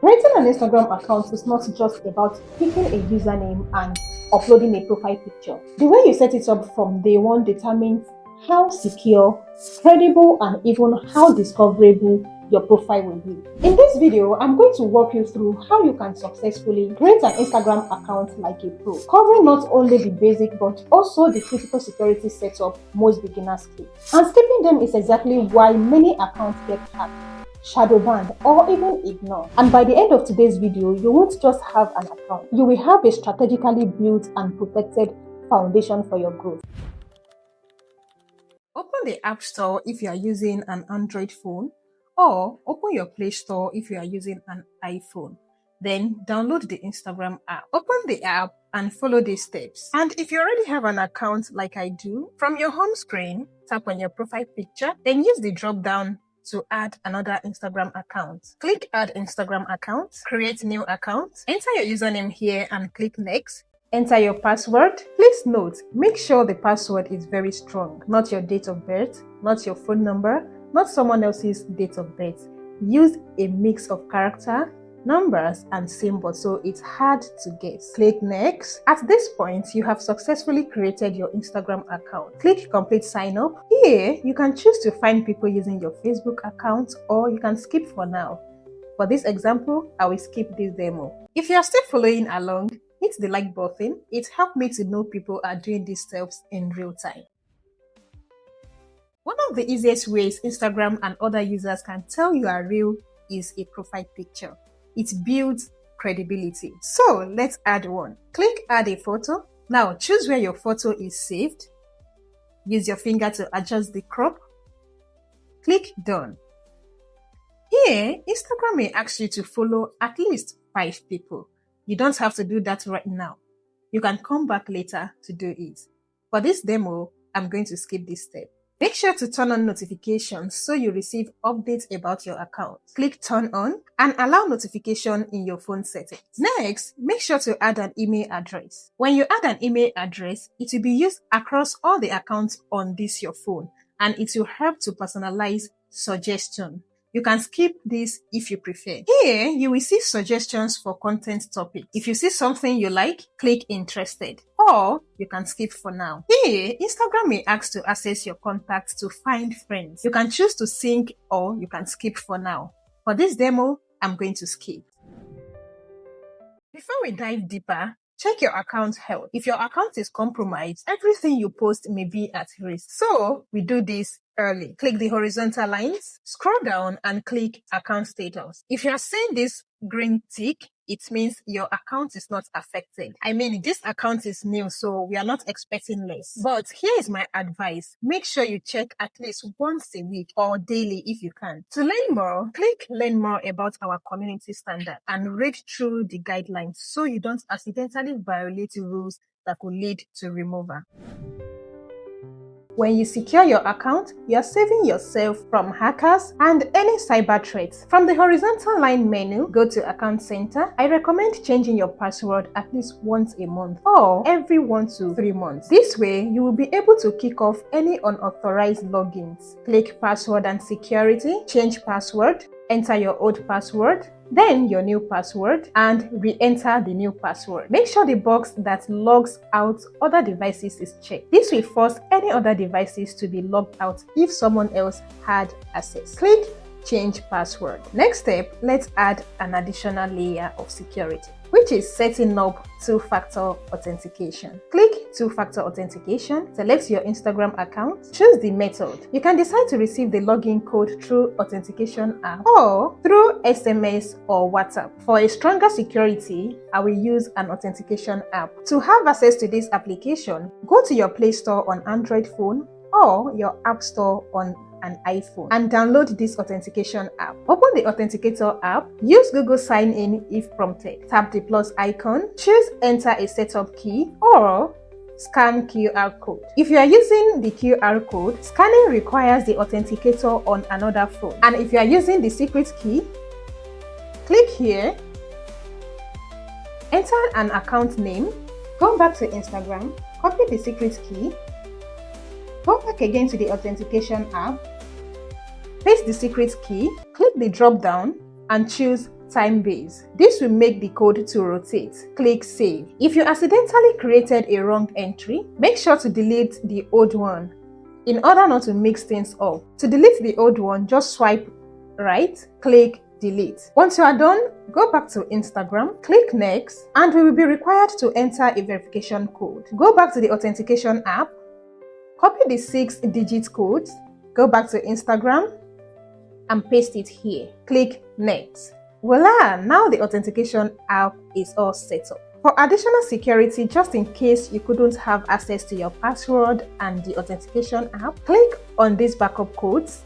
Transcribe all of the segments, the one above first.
Creating an Instagram account is not just about picking a username and uploading a profile picture. The way you set it up from day one determines how secure, credible, and even how discoverable your profile will be. In this video, I'm going to walk you through how you can successfully create an Instagram account like a pro, covering not only the basic but also the critical security setup most beginners skip. And skipping them is exactly why many accounts get hacked, shadow banned, or even ignored. And by the end of today's video, you won't just have an account, you will have a strategically built and protected foundation for your growth. Open the App Store if you are using an Android phone, or open your Play Store if you are using an iPhone. Then download the Instagram app. Open the app and follow these steps. And if you already have an account like I do, from your home screen, tap on your profile picture, then use the drop down to add another Instagram account. Click Add Instagram Account, create new account, enter your username here and click Next. Enter your password. Please note, make sure the password is very strong, not your date of birth, not your phone number, not someone else's date of birth. Use a mix of character, numbers, and symbols so it's hard to guess. Click Next. At this point, you have successfully created your Instagram account. Click Complete Sign Up. Here, you can choose to find people using your Facebook account, or you can skip for now. For this example, I will skip this demo. If you are still following along, hit the like button. It helps me to know people are doing these steps in real time. One of the easiest ways Instagram and other users can tell you are real is a profile picture. It builds credibility. So let's add one. Click Add a Photo. Now choose where your photo is saved. Use your finger to adjust the crop. Click Done. Here, Instagram may ask you to follow at least 5 people. You don't have to do that right now. You can come back later to do it. For this demo, I'm going to skip this step. Make sure to turn on notifications so you receive updates about your account. Click Turn On and allow notification in your phone settings. Next, make sure to add an email address. When you add an email address, it will be used across all the accounts on your phone, and it will help to personalize suggestion. You can skip this if you prefer. Here, you will see suggestions for content topics. If you see something you like, click Interested, or you can skip for now. Here, Instagram may ask to access your contacts to find friends. You can choose to sync, or you can skip for now. For this demo, I'm going to skip. Before we dive deeper, check your account health. If your account is compromised, everything you post may be at risk. So we do this early. Click the horizontal lines, scroll down and click Account Status. If you are seeing this green tick, it means your account is not affected. I mean, this account is new, so we are not expecting less. But here is my advice. Make sure you check at least once a week or daily if you can. To learn more, click Learn More about our community standard and read through the guidelines so you don't accidentally violate the rules that could lead to removal. When you secure your account, you are saving yourself from hackers and any cyber threats. From the horizontal line menu, go to Account Center. I recommend changing your password at least once a month or every 1 to 3 months. This way, you will be able to kick off any unauthorized logins. Click Password and Security, change password, enter your old password, then your new password, and re-enter the new password. Make sure the box that logs out other devices is checked. This will force any other devices to be logged out if someone else had access. Click Change Password. Next step, let's add an additional layer of security, which is setting up two-factor authentication. Click two-factor authentication, select your Instagram account, choose the method. You can decide to receive the login code through authentication app or through SMS or WhatsApp. For a stronger security, I will use an authentication app. To have access to this application, go to your Play Store on Android phone or your App Store on an iPhone and download this authentication app. Open the Authenticator app, use Google Sign In if prompted. Tap the plus icon, choose Enter a setup key or scan QR code. If you are using the QR code, scanning requires the authenticator on another phone. And if you are using the secret key, click here, enter an account name, go back to Instagram, copy the secret key, go back again to the authentication app, paste the secret key, click the drop down and choose time base. This will make the code to rotate. Click Save. If you accidentally created a wrong entry, make sure to delete the old one in order not to mix things up. To delete the old one, just swipe right, click Delete. Once you are done, go back to Instagram, click Next, and we will be required to enter a verification code. Go back to the Authentication app, copy the 6-digit code, go back to Instagram, and paste it here. Click Next. Voila! Now the Authentication app is all set up. For additional security, just in case you couldn't have access to your password and the Authentication app, click on these backup codes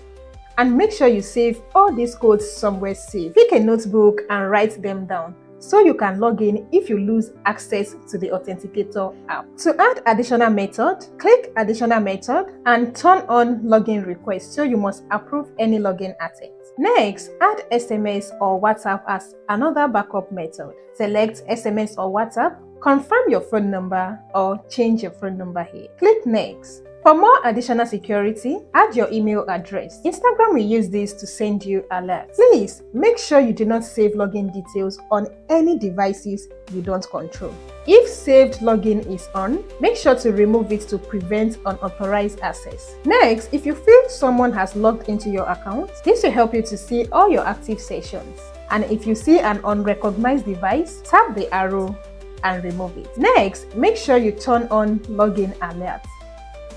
and make sure you save all these codes somewhere safe. Pick a notebook and write them down so you can log in if you lose access to the Authenticator app. To add additional method, click Additional Method and turn on Login Request, so you must approve any login attempt. Next, add SMS or WhatsApp as another backup method. Select SMS or WhatsApp, confirm your phone number or change your phone number here. Click Next. For more additional security, add your email address. Instagram will use this to send you alerts. Please make sure you do not save login details on any devices you don't control. If saved login is on, make sure to remove it to prevent unauthorized access. Next, if you feel someone has logged into your account, this will help you to see all your active sessions. And if you see an unrecognized device, tap the arrow and remove it. Next, make sure you turn on login alerts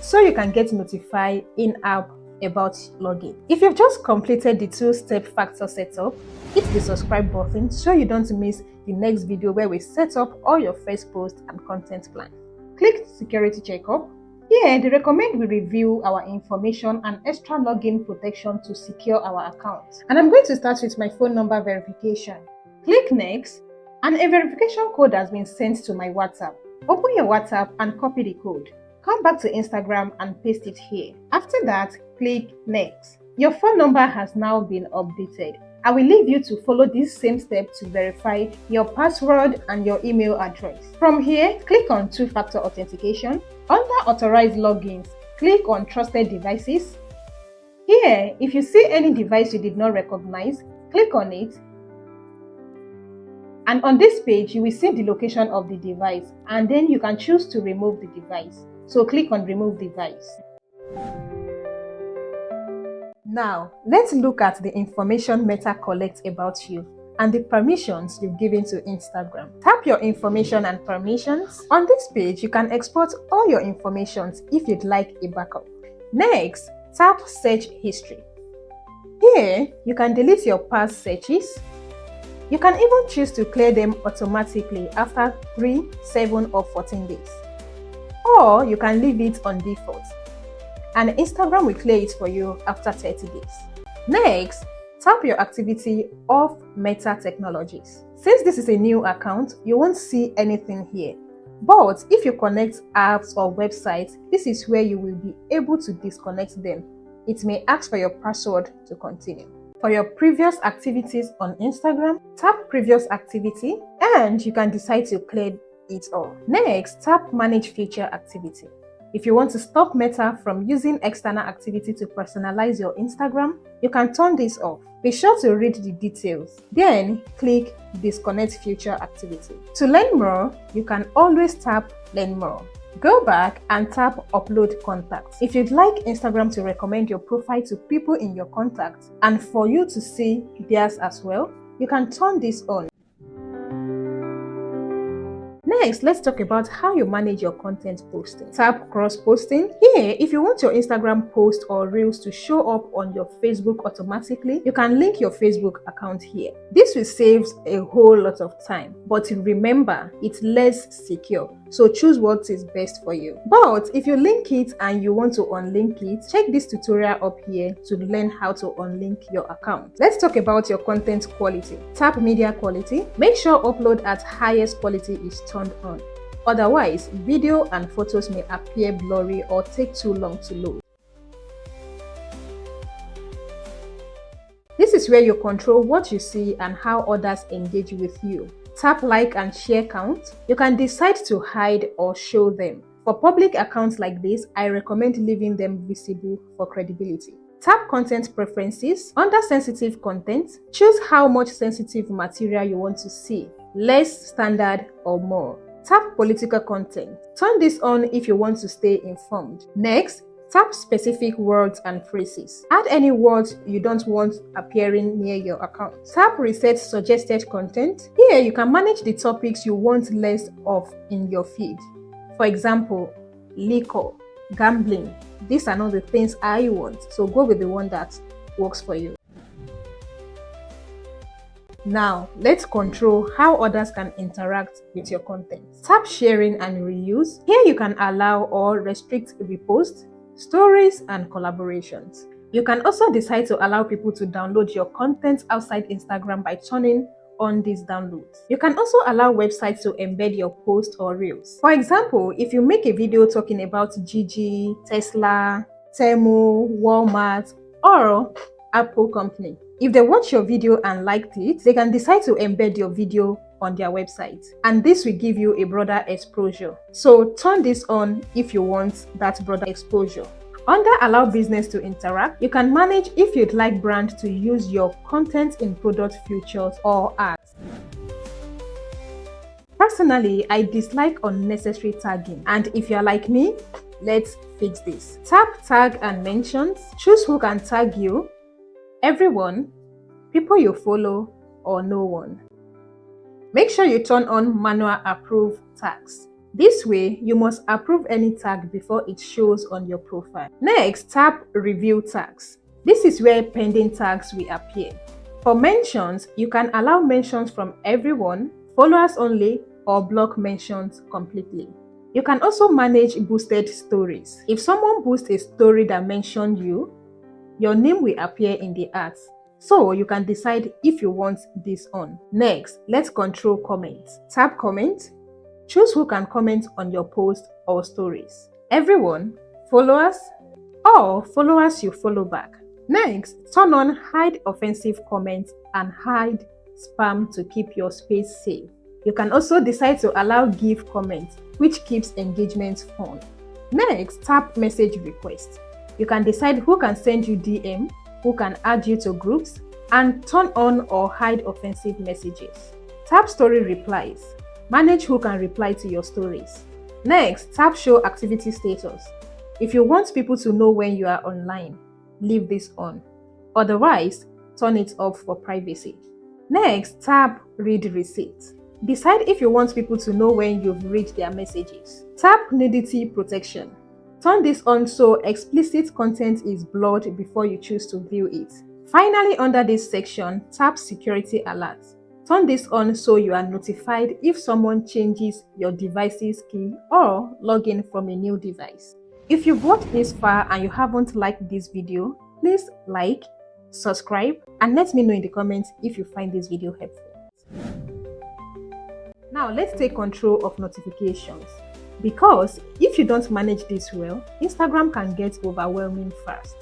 so you can get notified in-app about login. If you've just completed the 2-step factor setup, hit the subscribe button so you don't miss the next video where we set up all your first post and content plan. Click Security Checkup. Here, they recommend we review our information and extra login protection to secure our account. And I'm going to start with my phone number verification. Click Next, and a verification code has been sent to my WhatsApp. Open your WhatsApp and copy the code. Come back to Instagram and paste it here. After that, click Next. Your phone number has now been updated. I will leave you to follow this same step to verify your password and your email address. From here, click on 2-factor authentication. Under Authorized Logins, click on Trusted Devices. Here, if you see any device you did not recognize, click on it. And on this page, you will see the location of the device, and then you can choose to remove the device. So click on Remove Device. Now, let's look at the information Meta collects about you and the permissions you've given to Instagram. Tap your information and permissions. On this page, you can export all your informations if you'd like a backup. Next, tap Search History. Here, you can delete your past searches. You can even choose to clear them automatically after 3, 7, or 14 days. Or you can leave it on default, and Instagram will clear it for you after 30 days. Next, tap your activity off Meta Technologies. Since this is a new account, you won't see anything here. But if you connect apps or websites, this is where you will be able to disconnect them. It may ask for your password to continue. For your previous activities on Instagram, tap Previous Activity, and you can decide to clear it all. Next, tap Manage Future Activity. If you want to stop Meta from using external activity to personalize your Instagram, you can turn this off. Be sure to read the details. Then, click Disconnect Future Activity. To learn more, you can always tap Learn More. Go back and tap Upload Contacts. If you'd like Instagram to recommend your profile to people in your contacts and for you to see theirs as well, you can turn this on. Next, let's talk about how you manage your content posting. Tap Cross Posting. Here, if you want your Instagram post or Reels to show up on your Facebook automatically, you can link your Facebook account here. This will save a whole lot of time, but remember, it's less secure. So choose what is best for you. But if you link it and you want to unlink it, check this tutorial up here to learn how to unlink your account. Let's talk about your content quality. Tap Media Quality. Make sure upload at highest quality is turned on. Otherwise, video and photos may appear blurry or take too long to load. This is where you control what you see and how others engage with you. Tap Like and Share Count. You can decide to hide or show them. For public accounts like this, I recommend leaving them visible for credibility. Tap Content Preferences. Under Sensitive Content, choose how much sensitive material you want to see, less, standard, or more. Tap Political Content. Turn this on if you want to stay informed. Next, tap Specific Words and Phrases. Add any words you don't want appearing near your account. Tap Reset Suggested Content. Here you can manage the topics you want less of in your feed. For example, liquor, gambling. These are not the things I want, so go with the one that works for you. Now, let's control how others can interact with your content. Tap Sharing and Reuse. Here you can allow or restrict reposts, stories, and collaborations. You can also decide to allow people to download your content outside Instagram by turning on these downloads. You can also allow websites to embed your post or reels. For example, if you make a video talking about Gigi, Tesla, Temu, Walmart, or Apple company, if they watch your video and liked it, they can decide to embed your video on their website, and this will give you a broader exposure. So turn this on if you want that broader exposure. Under Allow Business to Interact, you can manage if you'd like brands to use your content in product features or ads. Personally, I dislike unnecessary tagging, and if you're like me, let's fix this. Tap Tag and Mentions. Choose who can tag you: everyone, people you follow, or no one. Make sure you turn on Manual Approve tags. This way, you must approve any tag before it shows on your profile. Next, tap Review Tags. This is where pending tags will appear. For mentions, you can allow mentions from everyone, followers only, or block mentions completely. You can also manage boosted stories. If someone boosts a story that mentioned you, your name will appear in the ads. So you can decide if you want this on. Next, let's control comments. Tap Comment. Choose who can comment on your post or stories: everyone, followers, or followers you follow back. Next, turn on Hide Offensive Comments and Hide Spam to keep your space safe. You can also decide to allow Give Comments, which keeps engagement fun. Next, tap Message Request. You can decide who can send you DM, who can add you to groups, and turn on or hide offensive messages. Tap Story Replies. Manage who can reply to your stories. Next, tap Show Activity Status. If you want people to know when you are online, leave this on. Otherwise, turn it off for privacy. Next, tap Read Receipt. Decide if you want people to know when you've read their messages. Tap Nudity Protection. Turn this on so explicit content is blurred before you choose to view it. Finally, under this section, tap Security Alert. Turn this on so you are notified if someone changes your device's key or log in from a new device. If you've watched this far and you haven't liked this video, please like, subscribe, and let me know in the comments if you find this video helpful. Now let's take control of notifications, because if you don't manage this well, Instagram can get overwhelming fast.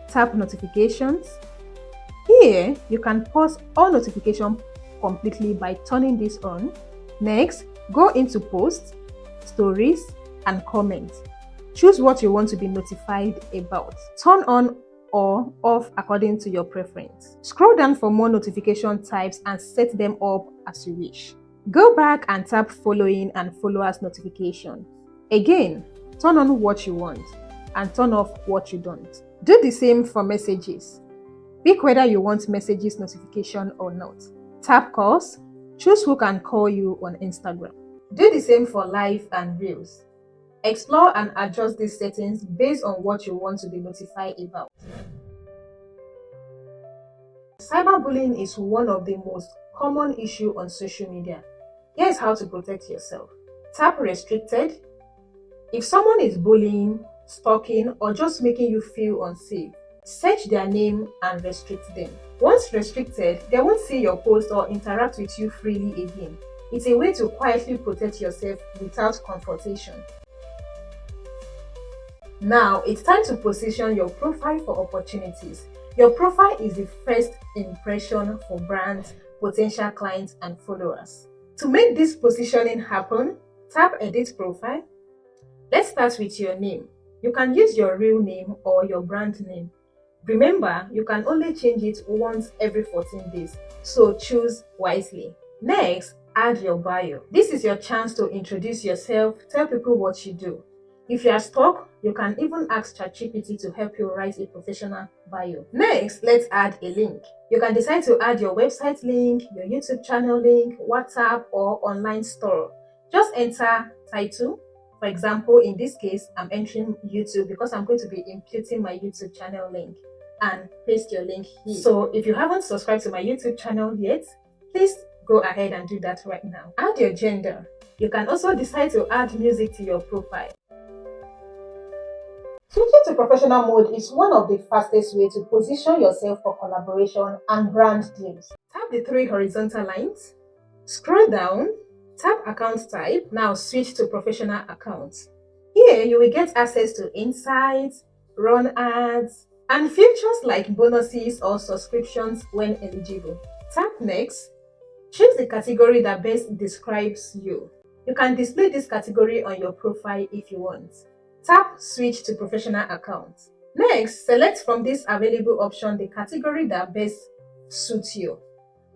Tap Notifications. Here, you can pause all notifications completely by turning this on. Next, go into Posts, Stories, and Comments. Choose what you want to be notified about. Turn on or off according to your preference. Scroll down for more notification types and set them up as you wish. Go back and tap Following and Followers notification. Again, turn on what you want and turn off what you don't. Do the same for messages. Pick whether you want messages notification or not. Tap Calls. Choose who can call you on Instagram. Do the same for Live and Reels. Explore and adjust these settings based on what you want to be notified about. Cyberbullying is one of the most common issues on social media. Here's how to protect yourself. Tap Restricted. If someone is bullying, stalking, or just making you feel unsafe, search their name and restrict them. Once restricted, they won't see your post or interact with you freely again. It's a way to quietly protect yourself without confrontation. Now, it's time to position your profile for opportunities. Your profile is the first impression for brands, potential clients, and followers. To make this positioning happen, tap Edit Profile. Let's start with your name. You can use your real name or your brand name. Remember, you can only change it once every 14 days, so choose wisely. Next, add your bio. This is your chance to introduce yourself, tell people what you do. If you are stuck, you can even ask ChatGPT to help you write a professional bio. Next, let's add a link. You can decide to add your website link, your YouTube channel link, WhatsApp, or online store. Just enter title. For example, in this case, I'm entering YouTube because I'm going to be imputing my YouTube channel link, and paste your link here. So if you haven't subscribed to my YouTube channel yet, please go ahead and do that right now. Add your gender. You can also decide to add music to your profile. Switching to professional mode is one of the fastest ways to position yourself for collaboration and brand deals. Tap the three horizontal lines, scroll down, tap account type. Now switch to professional accounts. Here you will get access to insights, run ads, and features like bonuses or subscriptions when eligible. Tap next. Choose the category that best describes you. You can display this category on your profile if you want. Tap switch to professional account. Next, select from this available option the category that best suits you.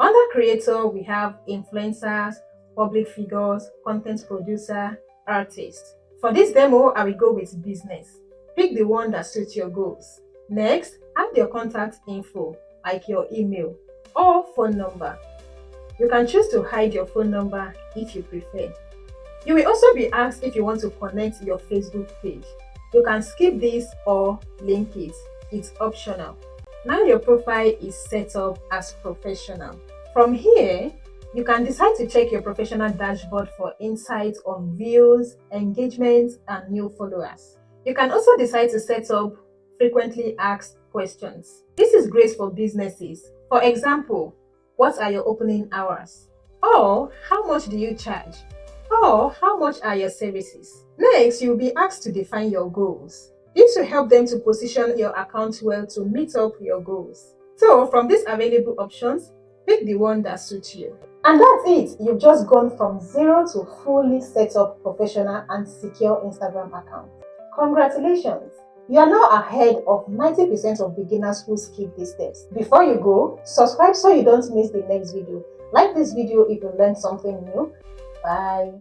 Under creator, we have influencers, public figures, content producer, artist. For this demo, I will go with business. Pick the one that suits your goals. Next, add your contact info like your email or phone number. You can choose to hide your phone number if you prefer. You will also be asked if you want to connect your Facebook page. You can skip this or link it. It's optional. Now your profile is set up as professional. From here, you can decide to check your professional dashboard for insights on views, engagements, and new followers. You can also decide to set up frequently asked questions. This is great for businesses. For example, what are your opening hours? Or how much do you charge? Or how much are your services? Next, you'll be asked to define your goals. This will help them to position your account well to meet up your goals. So from these available options, pick the one that suits you. And that's it. You've just gone from zero to fully set up professional and secure Instagram account. Congratulations! You are now ahead of 90% of beginners who skip these steps. Before you go, subscribe so you don't miss the next video. Like this video if you learned something new. Bye.